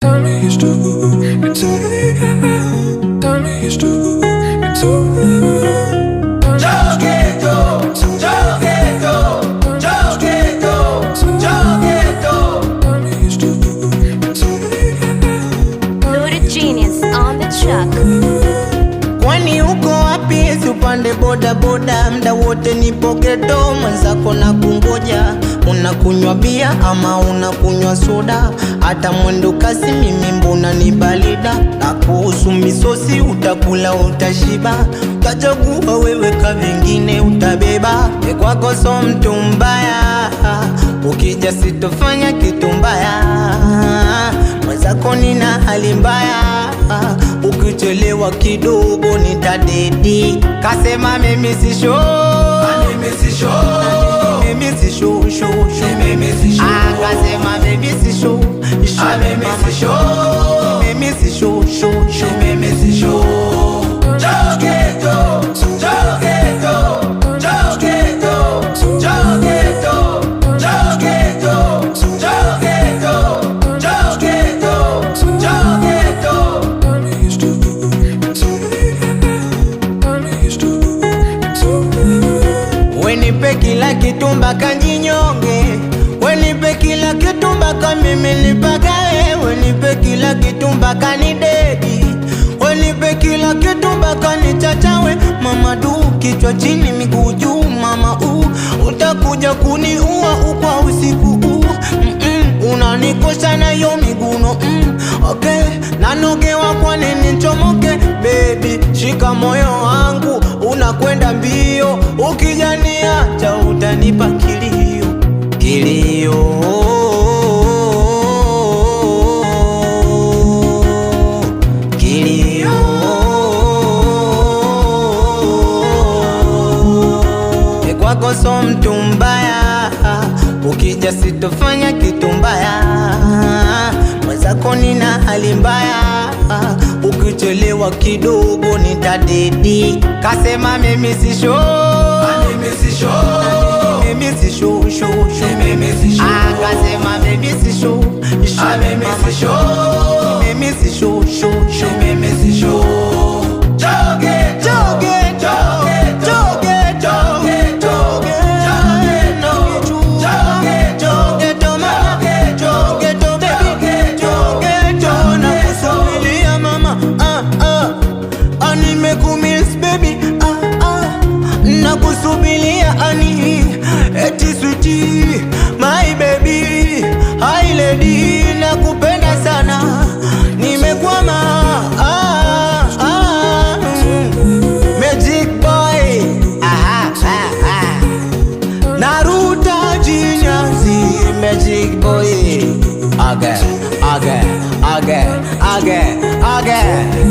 Tell me it's true, you take it. Tell me it's true, you took it. Jogueto, Jogueto, Jogueto, Jogueto. Tell me it's true, you take it. Loaded Genius on the track. Kwani uko wapi? Upande boda boda, mda wote nipo ghetto, mwenzako na kungoja. Unakunywa bia ama unakunywa soda? Hata mwendo kasi mimi mbona ni balida? Na kuhusu misosi utakula utashiba, utachagua wewe ka vingine utabeba. Kwako so mtu mbaya, ukija sitofanya kitu mbaya. Mwenzako nina hali mbaya, ukichelewa kidogo nitadedi. Kasema mimi si show, mimi si show, mimi si show, mimi si show. Kasema mimi si show, mimi si show, mimi si show, mimi si show. Jogueto, Jogueto, Jogueto, Jogueto, Jogueto, Jogueto, Jogueto. Tell me it's true, you take it. Tell me it's true, you took it. Wenipe kila kitu mpaka njinyonge, wenipe kila kitu mpaka mimi nipagae, wenipe kila kitu mpaka ni dedi, wenipe kila kitu mpaka nichachawe. Mama du, kichwa chini miguu juu, mama utakuja kuniua ukwa usiku unanikosha na yo miguno okay, nanogewa kwa nini nchomoke. Baby, shika moyo wangu, unakwenda mbio, ukijaniacha utanipa kilio, kilio. Kilio. Kwako so mtu mbaya, ukija sitofanya kitu mbaya. Mwenzako nina hali mbaya, ukichelewa kidogo nitadedi. Kasema mimi si show, mimi si show, mimi si show, mimi si show. Kasema mimi si show, mimi si show, mimi si show, mimi si show. Jogueto, Jogueto, Jogueto, Jogueto, mama, Jogueto, baby, Jogueto. Nakusubiria mama, nimekumiss baby, nakusubiria ani, eti sweetie, my baby, hi lady, nakupenda sana, nimekwama. Magic boy, Naruto Genius, Magic boy, again, again, again, again, again.